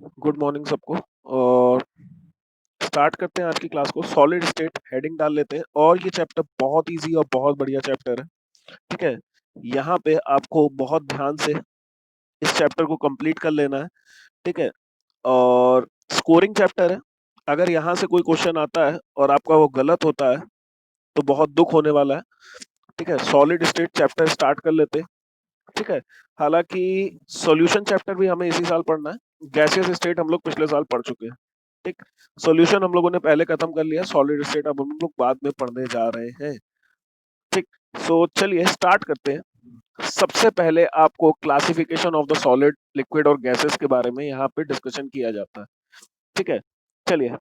Good morning सबको। और start करते हैं आज की क्लास को। सॉलिड स्टेट हेडिंग डाल लेते हैं और ये चैप्टर बहुत इजी और बहुत बढ़िया चैप्टर है। ठीक है, यहाँ पे आपको बहुत ध्यान से इस चैप्टर को कंप्लीट कर लेना है। ठीक है, और स्कोरिंग चैप्टर है। अगर यहाँ से कोई क्वेश्चन आता है और आपका वो गलत होता है तो बहुत दुख होने वाला है। ठीक है, सॉलिड स्टेट चैप्टर स्टार्ट कर लेते हैं। ठीक है, हालांकि सॉल्यूशन चैप्टर भी हमें इसी साल पढ़ना है। गैसियस स्टेट हम लोग पिछले साल पढ़ चुके हैं। ठीक, सॉल्यूशन हम लोगों ने पहले खत्म कर लिया। सॉलिड स्टेट अब हम लोग बाद में पढ़ने जा रहे हैं। ठीक, सो चलिए स्टार्ट करते हैं। सबसे पहले आपको classification of the solid, liquid और गैसेस के बारे में यहाँ पे डिस्कशन किया जाता है। ठीक है, चलिए,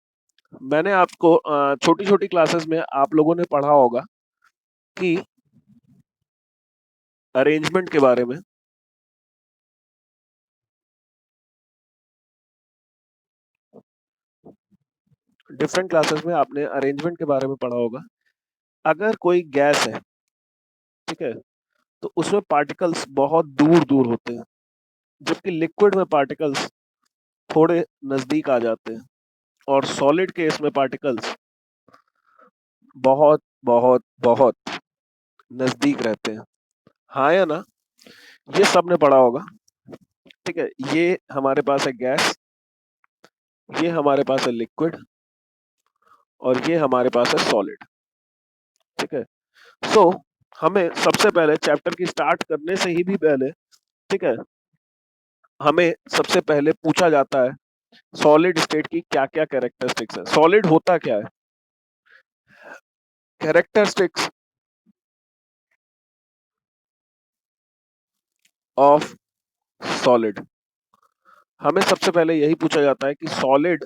मैंने आपको छोटी छोटी क्लासेस में आप लोगों ने पढ़ा होगा कि अरेंजमेंट के बारे में। डिफरेंट क्लासेस में आपने अरेंजमेंट के बारे में पढ़ा होगा। अगर कोई गैस है, ठीक है, तो उसमें पार्टिकल्स बहुत दूर दूर होते हैं, जबकि लिक्विड में पार्टिकल्स थोड़े नजदीक आ जाते हैं, और सॉलिड केस में पार्टिकल्स बहुत बहुत बहुत नजदीक रहते हैं। हाँ या ना? ये सबने पढ़ा होगा। ठीक है, ये हमारे पास है गैस, ये हमारे पास है लिक्विड, और ये हमारे पास है सॉलिड। ठीक है, सो हमें सबसे पहले चैप्टर की स्टार्ट करने से ही भी पहले, ठीक है, हमें सबसे पहले पूछा जाता है सॉलिड स्टेट की क्या क्या कैरेक्टरिस्टिक्स है। सॉलिड होता क्या है? Characteristics of solid. हमें सबसे पहले यही पूछा जाता है कि सॉलिड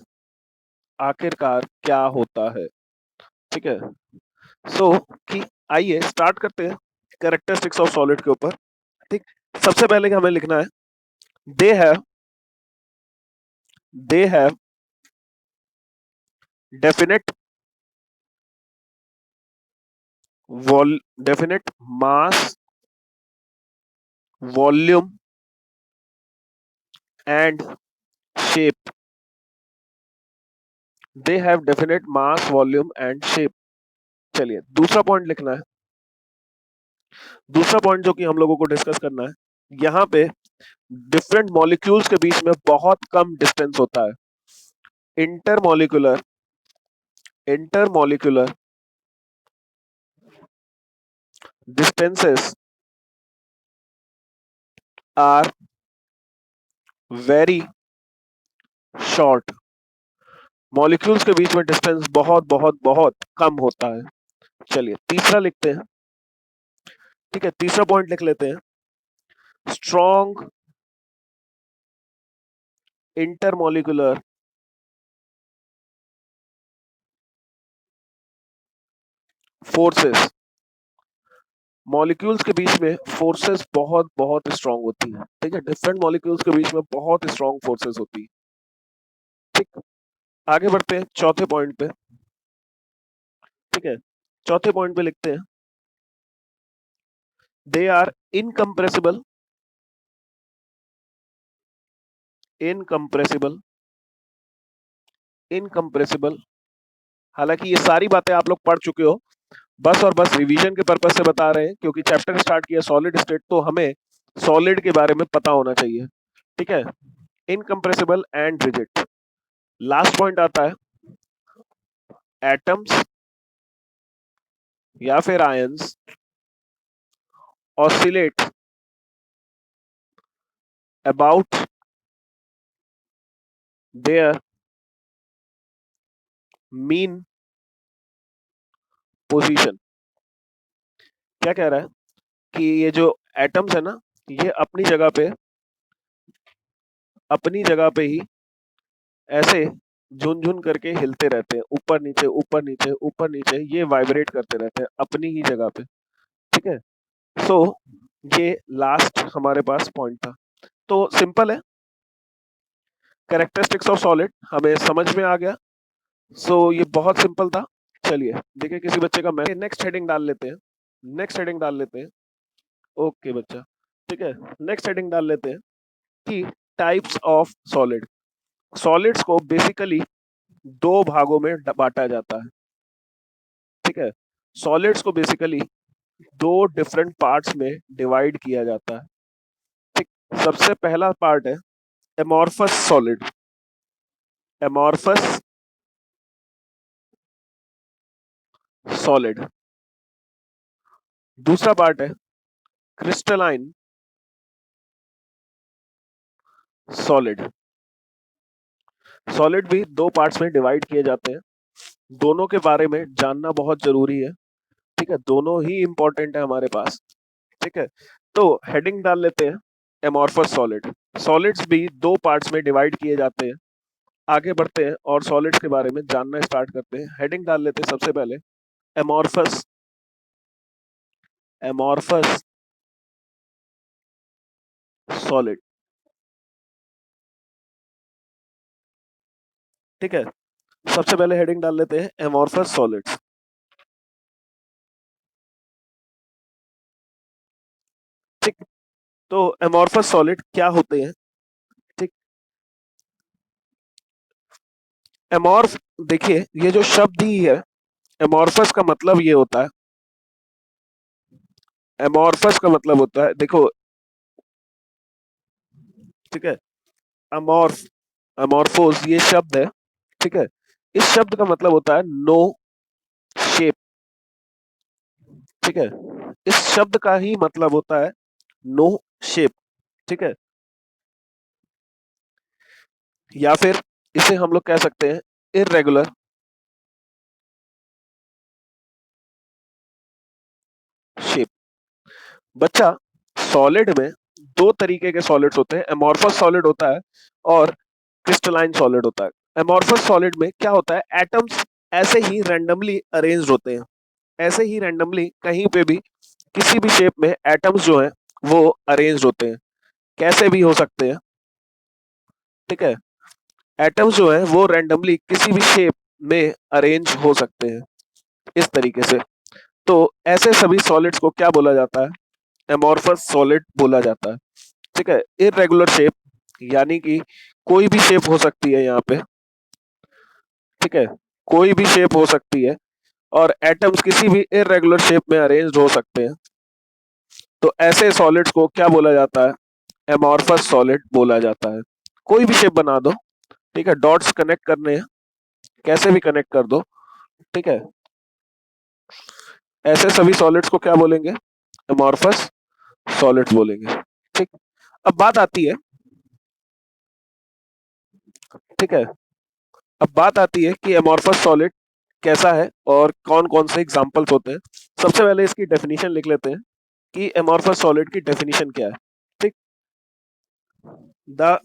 आखिरकार क्या होता है। ठीक है, सो कि आइए स्टार्ट करते हैं कैरेक्टरिस्टिक्स ऑफ सॉलिड के ऊपर। ठीक, सबसे पहले हमें लिखना है they have they have definite wall definite mass, volume and shape. They have definite mass, volume and shape. चलिए दूसरा पॉइंट लिखना है। दूसरा पॉइंट जो कि हम लोगों को डिस्कस करना है, यहाँ पे डिफरेंट मॉलिक्यूल्स के बीच में बहुत कम डिस्टेंस होता है। Intermolecular intermolecular distances are very short. Molecules के बीच में डिस्टेंस बहुत बहुत बहुत कम होता है। चलिए तीसरा लिखते हैं। ठीक है, तीसरा पॉइंट लिख लेते हैं। Strong intermolecular forces. मॉलिक्यूल्स के बीच में फोर्सेस बहुत बहुत स्ट्रांग होती है। ठीक है, डिफरेंट मॉलिक्यूल्स के बीच में बहुत स्ट्रांग फोर्सेस होती है। ठीक, आगे बढ़ते हैं चौथे पॉइंट पे। ठीक है, चौथे पॉइंट पे लिखते हैं they are incompressible incompressible incompressible. हालांकि ये सारी बातें आप लोग पढ़ चुके हो, बस और बस रिवीजन के पर्पज से बता रहे हैं, क्योंकि चैप्टर स्टार्ट किया सॉलिड स्टेट तो हमें सॉलिड के बारे में पता होना चाहिए। ठीक है, incompressible and rigid. Last point आता है एटम्स या फिर ions oscillate about their mean position. क्या कह रहा है कि ये जो एटम्स है ना, ये अपनी जगह पे ही ऐसे झुनझुन करके हिलते रहते हैं, ऊपर नीचे ऊपर नीचे ऊपर नीचे, ये वाइब्रेट करते रहते हैं अपनी ही जगह पे। ठीक है, सो ये लास्ट हमारे पास पॉइंट था। तो सिंपल है, कैरेक्टरिस्टिक्स ऑफ सॉलिड हमें समझ में आ गया। सो ये बहुत सिंपल था। चलिए देखिए किसी बच्चे का, मैं नेक्स्ट हेडिंग डाल लेते हैं। नेक्स्ट हेडिंग डाल लेते हैं। ओके बच्चा, ठीक है, नेक्स्ट हेडिंग डाल लेते हैं कि टाइप्स ऑफ सॉलिड। सॉलिड्स को बेसिकली दो भागों में बांटा जाता है, ठीक है। सॉलिड्स को बेसिकली दो डिफरेंट पार्ट्स में डिवाइड किया जाता है, ठीक। सबसे पहला पार्ट है एमॉर्फस सॉलिड, एमॉर्फस सॉलिड। दूसरा पार्ट है क्रिस्टलाइन सॉलिड। सॉलिड भी दो पार्ट्स में डिवाइड किए जाते हैं, दोनों के बारे में जानना बहुत जरूरी है, ठीक है। दोनों ही इंपॉर्टेंट है हमारे पास, ठीक है। तो हेडिंग डाल लेते हैं एमॉर्फस सॉलिड। सॉलिड्स भी दो पार्ट्स में डिवाइड किए जाते हैं। आगे बढ़ते हैं और सॉलिड्स के बारे में जानना स्टार्ट करते हैं। हेडिंग डाल लेते हैं सबसे पहले एमॉर्फस, एमॉर्फस सॉलिड, ठीक है। सबसे पहले हेडिंग डाल लेते हैं एमॉर्फस सॉलिड्स, ठीक। तो एमॉर्फस सॉलिड क्या होते हैं, ठीक। एमॉर्फ, देखिए ये जो शब्द ही है एमॉर्फस का मतलब ये होता है, एमॉर्फस का मतलब होता है, देखो, ठीक है। अमॉर्फ, अमॉर्फोस ये शब्द है, ठीक है। इस शब्द का मतलब होता है नो शेप, ठीक है। इस शब्द का ही मतलब होता है नो शेप, ठीक है। या फिर इसे हम लोग कह सकते हैं इररेगुलर शेप। बच्चा, सॉलिड में दो तरीके के सॉलिड्स होते हैं, एमॉर्फस सॉलिड होता है और क्रिस्टलाइन सॉलिड होता है। एमॉर्फस सॉलिड में क्या होता है, एटम्स ऐसे ही रैंडमली अरेंज्ड होते हैं, ऐसे ही रैंडमली कहीं पे भी किसी भी शेप में एटम्स जो हैं वो अरेंज्ड होते हैं, कैसे भी हो सकते हैं, ठीक है। एटम्स जो है वो रैंडमली किसी भी शेप में अरेंज हो सकते हैं इस तरीके से। तो ऐसे सभी सॉलिड्स को क्या बोला जाता है, एमॉर्फस सॉलिड बोला जाता है, ठीक है। इररेगुलर शेप यानी कि कोई भी शेप हो सकती है यहाँ पे, ठीक है, कोई भी शेप हो सकती है और एटम्स किसी भी इररेगुलर शेप में अरेंज्ड हो सकते हैं। तो ऐसे सॉलिड्स को क्या बोला जाता है, एमॉर्फस सॉलिड बोला जाता है। कोई भी शेप बना दो, ठीक है, डॉट्स कनेक्ट करने हैं, कैसे भी कनेक्ट कर दो, ठीक है। ऐसे सभी सॉलिड्स को क्या बोलेंगे, एमॉर्फस सॉलिड्स बोलेंगे, ठीक। अब बात आती है, ठीक है, अब बात आती है कि एमॉर्फस सॉलिड कैसा है और कौन कौन से एग्जांपल्स होते हैं। सबसे पहले इसकी डेफिनेशन लिख लेते हैं कि एमॉर्फस सॉलिड की डेफिनेशन क्या है, ठीक। The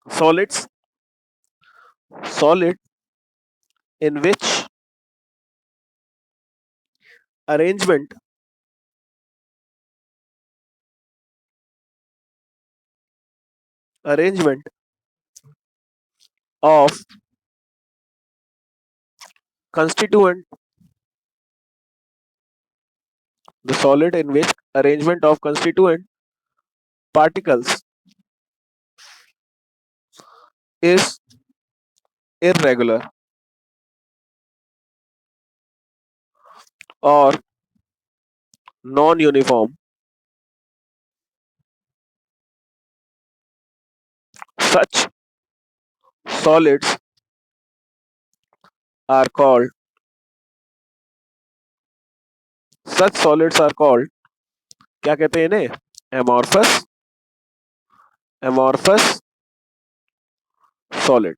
solids, solid in which arrangement arrangement of constituent, the solid in which arrangement of constituent particles is irregular or non-uniform. Such solids are called, such solids are called, क्या कहते हैं इन्हें, amorphous, amorphous solid,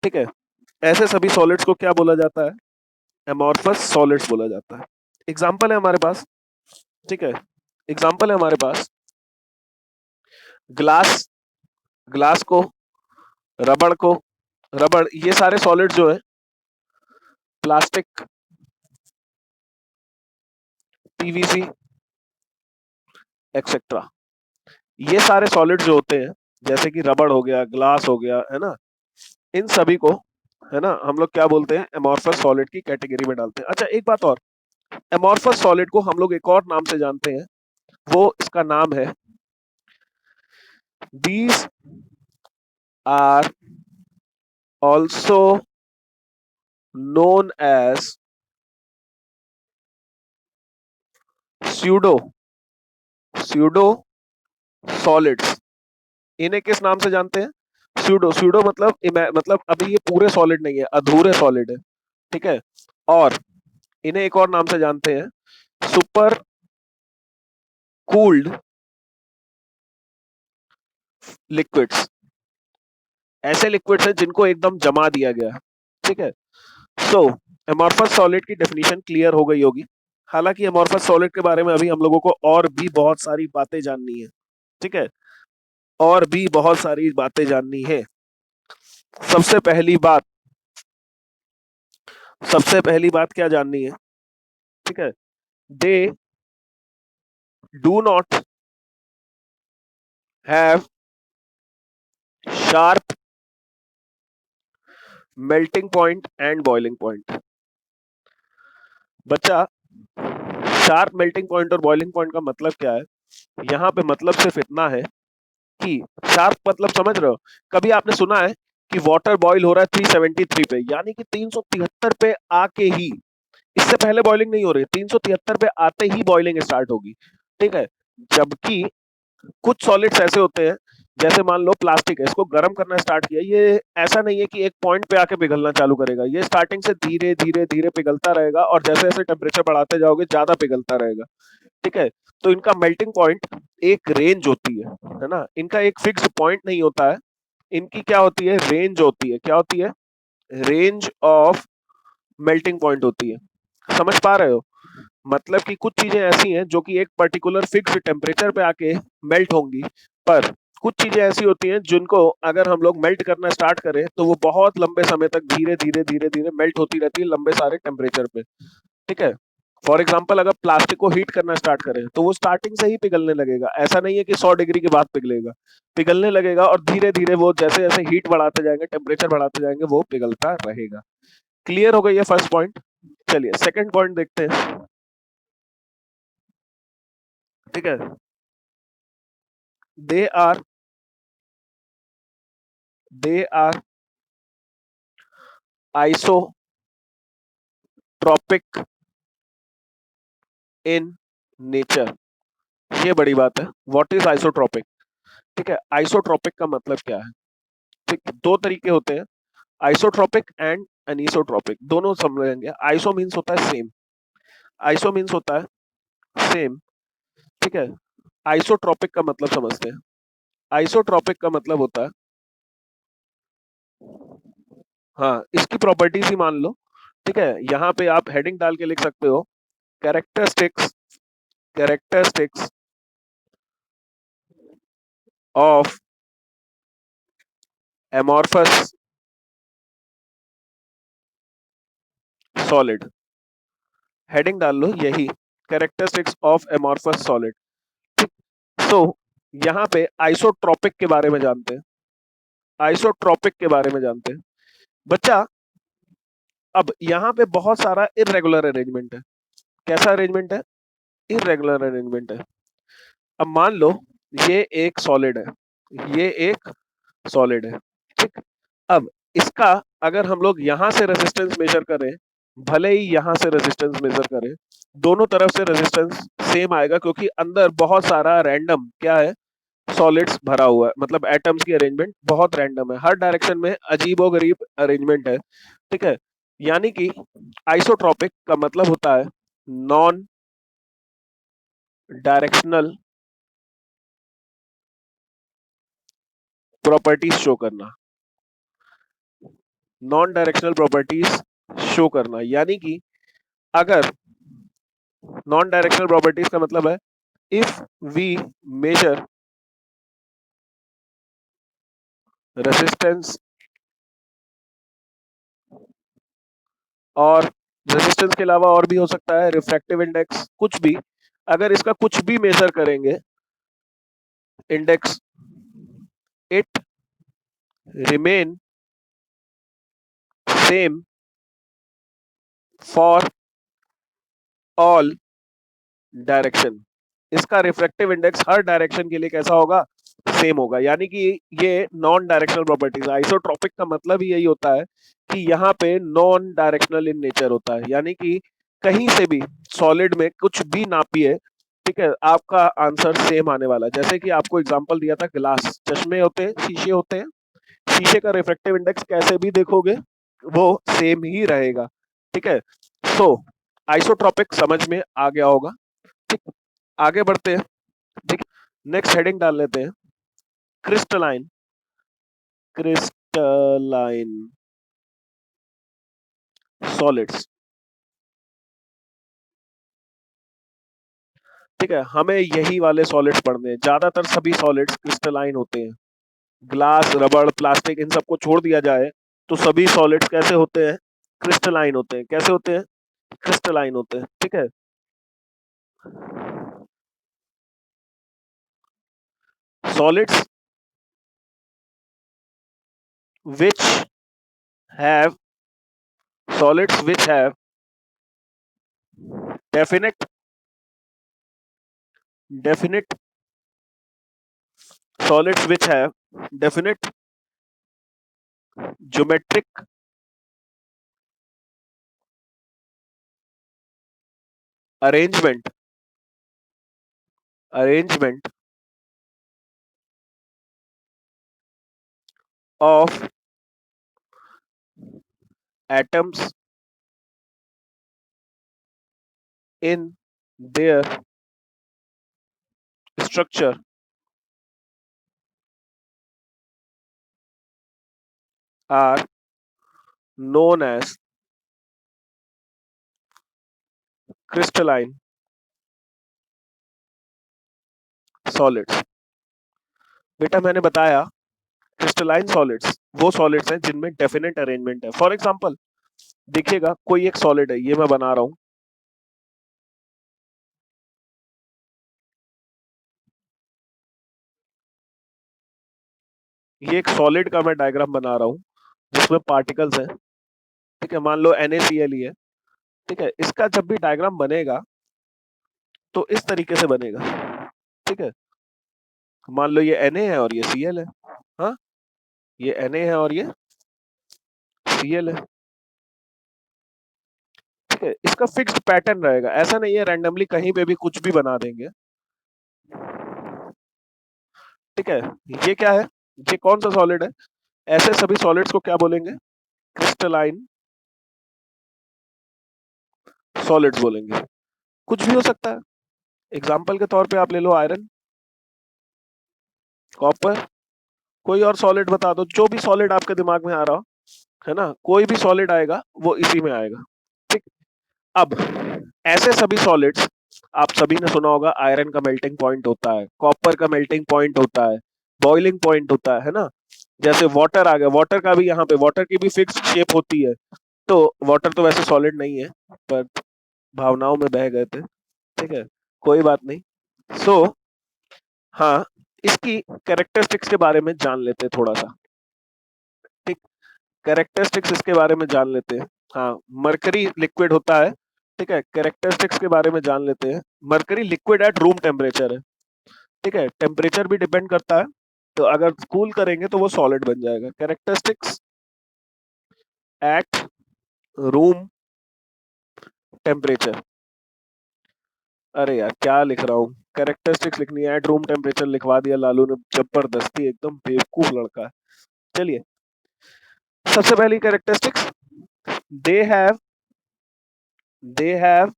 ठीक है। ऐसे सभी solids को क्या बोला जाता है, amorphous solids बोला जाता है। एग्जाम्पल है हमारे पास, ठीक है, एग्जाम्पल है हमारे पास ग्लास, ग्लास को, रबड़ को, रबड़, ये सारे सॉलिड जो है, प्लास्टिक, पीवीसी एक्सेट्रा, ये सारे सॉलिड जो होते हैं, जैसे कि रबड़ हो गया, ग्लास हो गया, है ना, इन सभी को, है ना, हम लोग क्या बोलते हैं, एमॉर्फस सॉलिड की कैटेगरी में डालते हैं। अच्छा एक बात और, एमॉर्फस सॉलिड को हम लोग एक और नाम से जानते हैं, वो इसका नाम है These are also known as pseudo pseudo solids। इन्हें किस नाम से जानते हैं? स्यूडो। स्यूडो मतलब मतलब अभी ये पूरे सॉलिड नहीं है, अधूरे सॉलिड है, ठीक है। और इन्हें एक और नाम से जानते हैं, सुपर कूल्ड लिक्विड्स। ऐसे लिक्विड्स हैं जिनको एकदम जमा दिया गया है, ठीक है। सो एमॉर्फस सॉलिड की डेफिनेशन क्लियर हो गई होगी। हालांकि एमॉर्फस सॉलिड के बारे में अभी हम लोगों को और भी बहुत सारी बातें जाननी है, ठीक है, और भी बहुत सारी बातें जाननी है। सबसे पहली बात सबसे पहली बात क्या जाननी है, ठीक है? They do not have sharp melting point and boiling point. बच्चा, शार्प मेल्टिंग पॉइंट और बॉइलिंग पॉइंट का मतलब क्या है? यहाँ पे मतलब सिर्फ इतना है कि शार्प मतलब समझ रहे हो? कभी आपने सुना है कि वाटर बॉईल हो रहा है 373 पे, यानी कि 373 पे आके ही, इससे पहले बॉइलिंग नहीं हो रही, 373 पे आते ही बॉइलिंग स्टार्ट होगी, ठीक है। जबकि कुछ सॉलिड्स ऐसे होते हैं, जैसे मान लो प्लास्टिक है, इसको गर्म करना स्टार्ट किया, ये ऐसा नहीं है कि एक पॉइंट पे आके पिघलना चालू करेगा, ये स्टार्टिंग से धीरे धीरे धीरे पिघलता रहेगा और जैसे जैसे टेम्परेचर बढ़ाते जाओगे ज्यादा पिघलता रहेगा, ठीक है। तो इनका मेल्टिंग पॉइंट एक रेंज होती है ना, इनका एक फिक्स पॉइंट नहीं होता है। इनकी क्या होती है? रेंज होती है। क्या होती है? रेंज ऑफ मेल्टिंग पॉइंट होती है। समझ पा रहे हो? मतलब कि कुछ चीजें ऐसी हैं जो कि एक पर्टिकुलर फिक्स टेम्परेचर पे आके मेल्ट होंगी, पर कुछ चीजें ऐसी होती हैं जिनको अगर हम लोग मेल्ट करना स्टार्ट करें तो वो बहुत लंबे समय तक धीरे धीरे धीरे धीरे मेल्ट होती रहती है, लंबे सारे टेम्परेचर पे, ठीक है। फॉर एग्जाम्पल, अगर प्लास्टिक को हीट करना स्टार्ट करें तो वो स्टार्टिंग से ही पिघलने लगेगा, ऐसा नहीं है कि 100 डिग्री के बाद पिघलेगा, पिघलने लगेगा और धीरे धीरे वो जैसे जैसे हीट बढ़ाते जाएंगे, टेम्परेचर बढ़ाते जाएंगे, वो पिघलता रहेगा। क्लियर हो गई है फर्स्ट पॉइंट? चलिए सेकंड पॉइंट देखते हैं, ठीक है। They are they are isotropic in nature. ये बड़ी बात है। What is isotropic? ठीक है, आइसोट्रोपिक का मतलब क्या है? ठीक, दो तरीके होते हैं, आइसोट्रोपिक एंड अनीसोट्रोपिक, दोनों समझेंगे। आइसो मीन्स होता है सेम, आइसो मीन्स होता है सेम, ठीक है। आइसोट्रोपिक का मतलब समझते हैं। आइसोट्रोपिक का मतलब होता है, हाँ, इसकी प्रॉपर्टीज ही मान लो, ठीक है। यहाँ पे आप हेडिंग डाल के लिख सकते हो, characteristics characteristics of amorphous solid. Heading डाल लो यही, कैरेक्टरिस्टिक्स ऑफ एमॉर्फस सॉलिड, ठीक। सो यहाँ पे आइसोट्रोपिक के बारे में जानते हैं, आइसोट्रोपिक के बारे में जानते हैं। बच्चा, अब यहाँ पे बहुत सारा इरेगुलर अरेंजमेंट है। कैसा अरेंजमेंट है? इरेगुलर अरेंजमेंट है। अब मान लो ये एक सॉलिड है, ये एक सॉलिड है, ठीक। अब इसका अगर हम लोग यहां से रेजिस्टेंस मेजर करें, भले ही यहां से रेजिस्टेंस मेजर करें, दोनों तरफ से रेजिस्टेंस सेम आएगा, क्योंकि अंदर बहुत सारा रैंडम क्या है, सॉलिड्स भरा हुआ है, मतलब एटम्स की अरेंजमेंट बहुत रैंडम है, हर डायरेक्शन में अजीबोगरीब अरेंजमेंट है, ठीक है। यानी कि आइसोट्रोपिक का मतलब होता है नॉन डायरेक्शनल प्रॉपर्टीज शो करना, नॉन डायरेक्शनल प्रॉपर्टीज शो करना, यानी कि अगर नॉन डायरेक्शनल प्रॉपर्टीज का मतलब है, इफ वी मेजर रेजिस्टेंस, और रेजिस्टेंस के अलावा और भी हो सकता है रिफ्रैक्टिव इंडेक्स, कुछ भी, अगर इसका कुछ भी मेजर करेंगे, index, it remain same for all direction. इसका रिफ्रैक्टिव इंडेक्स हर डायरेक्शन के लिए कैसा होगा? सेम होगा, यानी कि ये नॉन डायरेक्शनल प्रॉपर्टीज। आइसोट्रोपिक का मतलब ही यही होता है कि यहाँ पे नॉन डायरेक्शनल इन नेचर होता है, यानी कि कहीं से भी सॉलिड में कुछ भी नापिए, ठीक है, आपका आंसर सेम आने वाला है। जैसे कि आपको एग्जांपल दिया था, ग्लास, चश्मे होते हैं, शीशे होते हैं, शीशे का रिफ्रैक्टिव इंडेक्स कैसे भी देखोगे वो सेम ही रहेगा, ठीक है। सो आइसोट्रोपिक समझ में आ गया होगा, ठीक। आगे बढ़ते हैं, ठीक। नेक्स्ट हेडिंग डाल लेते हैं, क्रिस्टलाइन। क्रिस्टलाइन सॉलिड्स, ठीक है। हमें यही वाले सॉलिड्स पढ़ने हैं, ज्यादातर सभी सॉलिड्स क्रिस्टलाइन होते हैं। ग्लास, रबड़, प्लास्टिक, इन सबको छोड़ दिया जाए तो सभी सॉलिड्स कैसे होते हैं? क्रिस्टलाइन होते हैं। कैसे होते हैं? क्रिस्टलाइन होते हैं, ठीक है। Solids which have solids which have definite definite solids which have definite geometric arrangement arrangement of atoms in their structure are known as crystalline solids। बेटा मैंने बताया, क्रिस्टलाइन सॉलिड्स वो सॉलिड्स हैं जिनमें डेफिनेट अरेंजमेंट है। फॉर एग्जांपल देखिएगा, कोई एक सॉलिड है, ये मैं बना रहा हूं, ये एक सॉलिड का मैं डायग्राम बना रहा हूँ जिसमें पार्टिकल्स हैं, ठीक है, मान लो NaCl ही है, ठीक है। इसका जब भी डायग्राम बनेगा तो इस तरीके से बनेगा, ठीक है। मान लो ये Na है और ये Cl है, हाँ, ये Na है और ये Cl है, ठीक है। इसका फिक्स्ड पैटर्न रहेगा, ऐसा नहीं है रैंडमली कहीं पे भी कुछ भी बना देंगे, ठीक है। ये क्या है? ये कौन सा सॉलिड है? ऐसे सभी सॉलिड्स को क्या बोलेंगे? क्रिस्टलाइन सॉलिड्स बोलेंगे। कुछ भी हो सकता है, एग्जाम्पल के तौर पे आप ले लो आयरन, कॉपर, कोई और सॉलिड बता दो, जो भी सॉलिड आपके दिमाग में आ रहा हो, है ना, कोई भी सॉलिड आएगा वो इसी में आएगा, ठीक। अब ऐसे सभी सॉलिड्स, आप सभी ने सुना होगा आयरन का मेल्टिंग पॉइंट होता है, कॉपर का मेल्टिंग पॉइंट होता है, बॉइलिंग पॉइंट होता है ना। जैसे वाटर आ गया, वाटर का भी यहाँ पे, वाटर की भी फिक्स शेप होती है। तो वाटर तो वैसे सॉलिड नहीं है, पर भावनाओं में बह गए थे, ठीक है, कोई बात नहीं। सो हाँ, इसकी कैरेक्टरिस्टिक्स के बारे में जान लेते हैं थोड़ा सा, ठीक। कैरेक्टरिस्टिक्स इसके बारे में जान लेते हैं। हाँ, मरकरी लिक्विड होता है, ठीक है। कैरेक्टरिस्टिक्स के बारे में जान लेते हैं। Mercury liquid at room temperature है, ठीक है, टेम्परेचर भी डिपेंड करता है, तो अगर कूल करेंगे तो वो सॉलिड बन जाएगा। कैरेक्टरिस्टिक्स एट रूम टेम्परेचर, अरे यार क्या लिख रहा हूँ, कैरेक्टरिस्टिक्स लिखनी है, एट रूम टेम्परेचर लिखवा दिया लालू ने जबरदस्ती, एकदम बेवकूफ लड़का है। चलिए, सबसे पहली characteristics, they have they have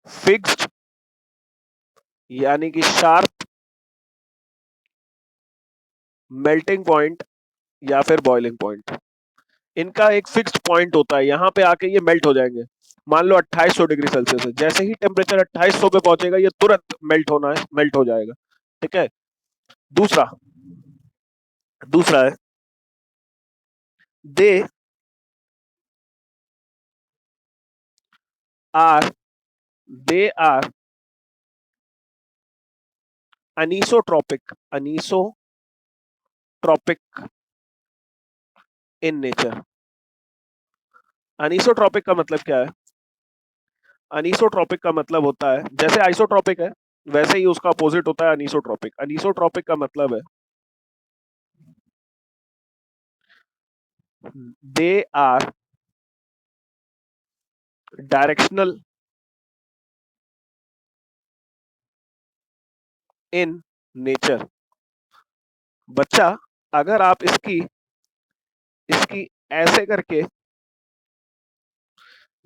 fixed, यानी कि शार्प मेल्टिंग पॉइंट या फिर बॉइलिंग पॉइंट। इनका एक फिक्स्ड पॉइंट होता है, यहाँ पे आके ये मेल्ट हो जाएंगे। मान लो 2800 डिग्री सेल्सियस है, जैसे ही टेम्परेचर 2800 पे पहुंचेगा ये तुरंत मेल्ट होना है, मेल्ट हो जाएगा, ठीक है। दूसरा दूसरा है, they are they are anisotropic, anisotropic in nature. Anisotropic का मतलब क्या है? अनीसोट्रोपिक का मतलब होता है, जैसे आइसोट्रोपिक है वैसे ही उसका अपोजिट होता है अनीसोट्रोपिक। अनीसोट्रोपिक का मतलब है they are directional in nature। बच्चा, अगर आप इसकी इसकी ऐसे करके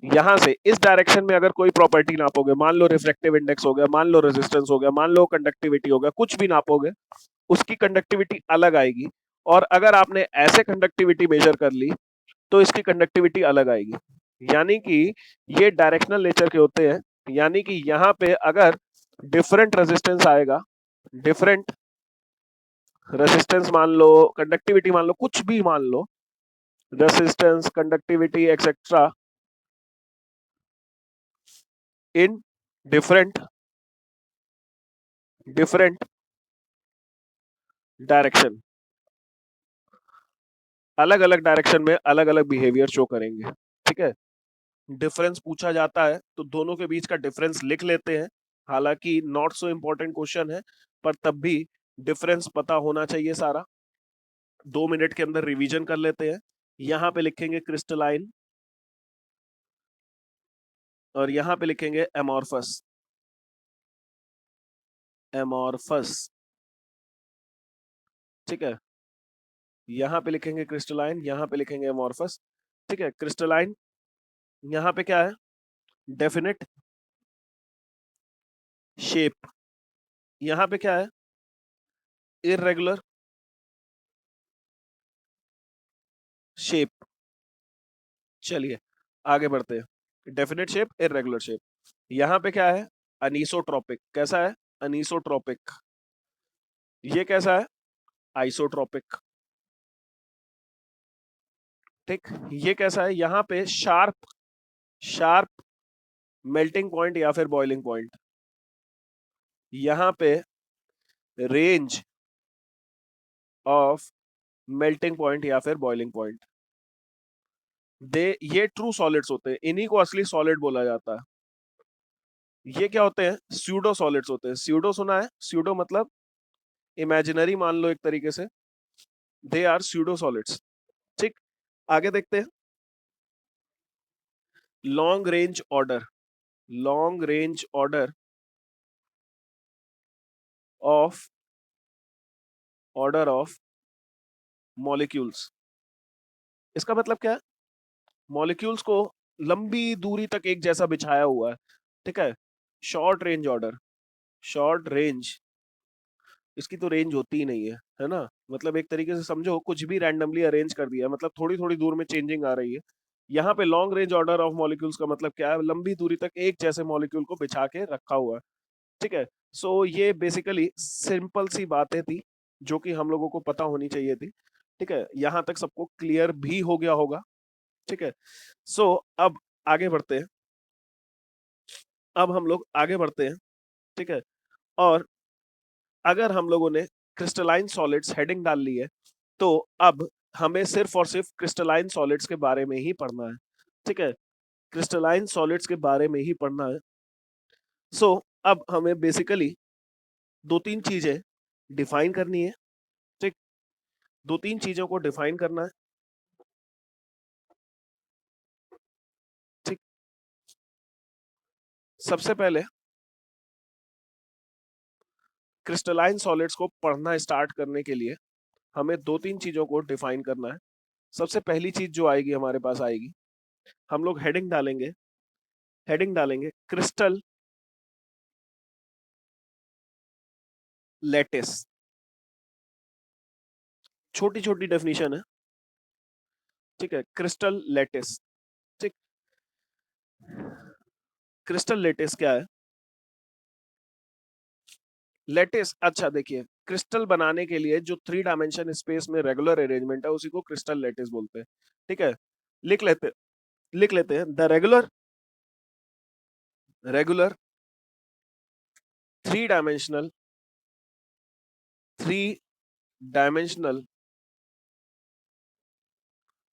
यहां से इस डायरेक्शन में अगर कोई प्रॉपर्टी नापोगे, मान लो रिफ्रैक्टिव इंडेक्स हो गया, मान लो रेजिस्टेंस हो गया, मान लो कंडक्टिविटी हो गया, कुछ भी नापोगे, उसकी कंडक्टिविटी अलग आएगी। और अगर आपने ऐसे कंडक्टिविटी मेजर कर ली तो इसकी कंडक्टिविटी अलग आएगी। यानी कि ये डायरेक्शनल नेचर के होते हैं। यानी कि यहाँ पे अगर डिफरेंट रेजिस्टेंस आएगा, डिफरेंट रेजिस्टेंस मान लो, कंडक्टिविटी मान लो, कुछ भी मान लो, resistance, conductivity etcetera in different different direction, अलग अलग डायरेक्शन में अलग अलग बिहेवियर शो करेंगे। ठीक है, डिफरेंस पूछा जाता है तो दोनों के बीच का डिफरेंस लिख लेते हैं। हालांकि नॉट सो इम्पोर्टेंट क्वेश्चन है, पर तब भी डिफरेंस पता होना चाहिए सारा। 2 मिनट के अंदर रिवीजन कर लेते हैं। यहां पे लिखेंगे क्रिस्टलाइन और यहां पे लिखेंगे एमॉर्फस। एमॉर्फस, ठीक है, यहां पे लिखेंगे क्रिस्टलाइन, यहां पे लिखेंगे एमॉर्फस। ठीक है, क्रिस्टलाइन यहां पे क्या है, डेफिनेट शेप। यहां पे क्या है, इररेगुलर शेप। चलिए आगे बढ़ते हैं। Definite shape, irregular shape. यहां पे क्या है, अनीसोट्रोपिक। कैसा है, अनीसोट्रोपिक। ये कैसा है, आइसोट्रोपिक। ठीक, ये कैसा है, यहां पे शार्प, शार्प मेल्टिंग पॉइंट या फिर बॉइलिंग पॉइंट। यहां पे रेंज ऑफ मेल्टिंग पॉइंट या फिर बॉइलिंग पॉइंट। दे ये ट्रू सॉलिड्स होते हैं, इन्हीं को असली सॉलिड बोला जाता है। ये क्या होते हैं, स्यूडो सॉलिड्स होते हैं। स्यूडो सुना है, स्यूडो मतलब इमेजिनरी मान लो एक तरीके से। They are pseudo solids. ठीक, आगे देखते हैं। Long range order, long range order of, order of molecules. इसका मतलब क्या है, मॉलिक्यूल्स को लंबी दूरी तक एक जैसा बिछाया हुआ है। ठीक है, short range order. Short range, इसकी तो रेंज होती ही नहीं है ना। मतलब एक तरीके से समझो कुछ भी रैंडमली अरेंज कर दिया, मतलब थोड़ी थोड़ी दूर में चेंजिंग आ रही है। यहाँ पे long range order of molecules का मतलब क्या है, लंबी दूरी तक एक जैसे मॉलिक्यूल को बिछा के रखा हुआ है। ठीक है, सो ये बेसिकली सिंपल सी बातें थी जो कि हम लोगों को पता होनी चाहिए थी। ठीक है, यहाँ तक सबको क्लियर भी हो गया होगा। ठीक है, सो अब आगे बढ़ते हैं। अब हम लोग आगे बढ़ते हैं। ठीक है, और अगर हम लोगों ने क्रिस्टलाइन सॉलिड्स हेडिंग डाल ली है तो अब हमें सिर्फ और सिर्फ क्रिस्टलाइन सॉलिड्स के बारे में ही पढ़ना है। ठीक है, क्रिस्टलाइन सॉलिड्स के बारे में ही पढ़ना है। सो अब हमें बेसिकली दो तीन चीजें डिफाइन करनी है। ठीक, दो तीन चीजों को डिफाइन करना है। ठीक, सबसे पहले क्रिस्टलाइन सॉलिड्स को पढ़ना स्टार्ट करने के लिए हमें दो तीन चीजों को डिफाइन करना है। सबसे पहली चीज जो आएगी हमारे पास आएगी, हम लोग हेडिंग डालेंगे, हेडिंग डालेंगे क्रिस्टल लेटिस। छोटी छोटी डेफिनेशन है। ठीक है, क्रिस्टल लेटिस। ठीक, क्रिस्टल लेटिस क्या है, लेटिस, अच्छा देखिए, क्रिस्टल बनाने के लिए जो 3 डायमेंशन स्पेस में रेगुलर अरेंजमेंट है उसी को क्रिस्टल लेटिस बोलते हैं। ठीक है, लिख लेते लिख लेते हैं, the regular, regular 3 dimensional, 3 dimensional,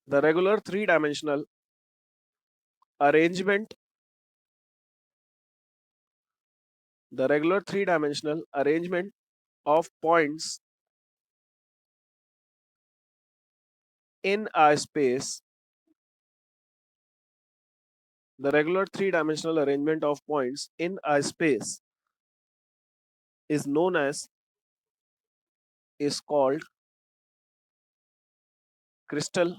the regular 3 dimensional arrangement, the regular 3 dimensional arrangement of points in a space, the regular three-dimensional arrangement of points in a space is known as, is called crystal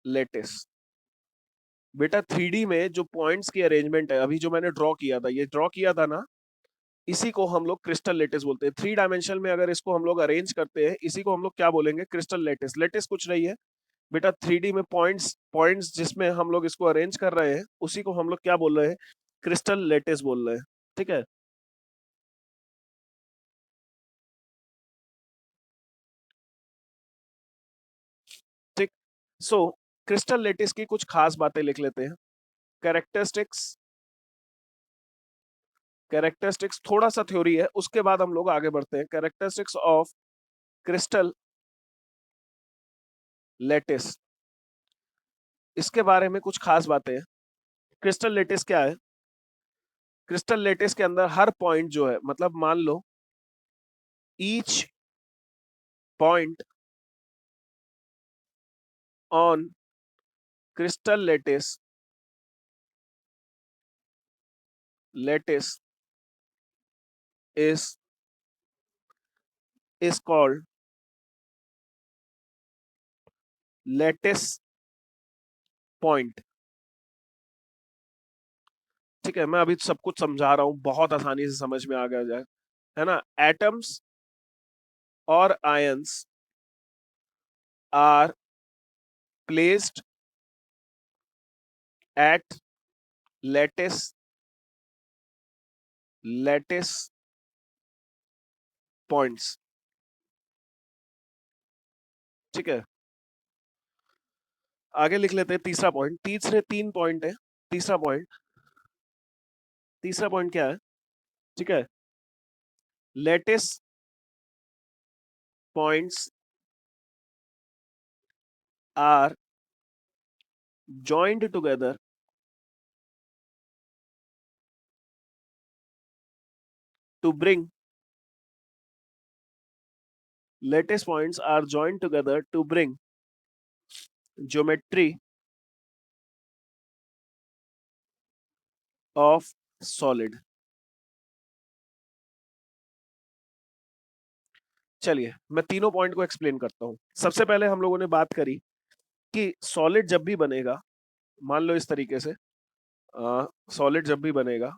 lattice. बेटा 3D में जो points की arrangement है, अभी जो मैंने draw किया था, ये ड्रॉ किया था ना, इसी को हम लोग क्रिस्टल लेटिस बोलते हैं। 3 डायमेंशन में अगर इसको हम लोग अरेंज करते हैं, इसी को हम लोग क्या बोलेंगे? Crystal lettuce. लेटिस कुछ नहीं है बेटा, 3D में पॉइंट्स पॉइंट्स जिसमें हम लोग इसको अरेंज कर रहे हैं, उसी को हम लोग क्या बोल रहे हैं? क्रिस्टल लेटिस बोल रहे हैं। ठीक है, ठीक। सो क्रिस्टल लेटिस की कुछ खास बातें लिख लेते हैं। कैरेक्टरिस्टिक्स, कैरेक्टरिस्टिक्स थोड़ा सा थ्योरी है, उसके बाद हम लोग आगे बढ़ते हैं। कैरेक्टरिस्टिक्स ऑफ क्रिस्टल लेटिस, इसके बारे में कुछ खास बातें हैं। क्रिस्टल लेटिस क्या है? क्रिस्टल लेटिस के अंदर हर पॉइंट जो है, मतलब मान लो each point on crystal lattice is is called lattice point। ठीक है, मैं अभी सब कुछ समझा रहा हूं, बहुत आसानी से समझ में आ गया जाए, है ना? एटम्स और ions are placed at lattice points. ठीक है, आगे लिख लेते हैं तीसरा पॉइंट। तीसरे 3 पॉइंट है। तीसरा पॉइंट, तीसरा पॉइंट क्या है? ठीक है, lattice points are joined together to bring lattice points are joined together to bring geometry of solid। चलिए मैं तीनों पॉइंट को एक्सप्लेन करता हूं। सबसे पहले हम लोगों ने बात करी कि सॉलिड जब भी बनेगा, मान लो इस तरीके से, सॉलिड जब भी बनेगा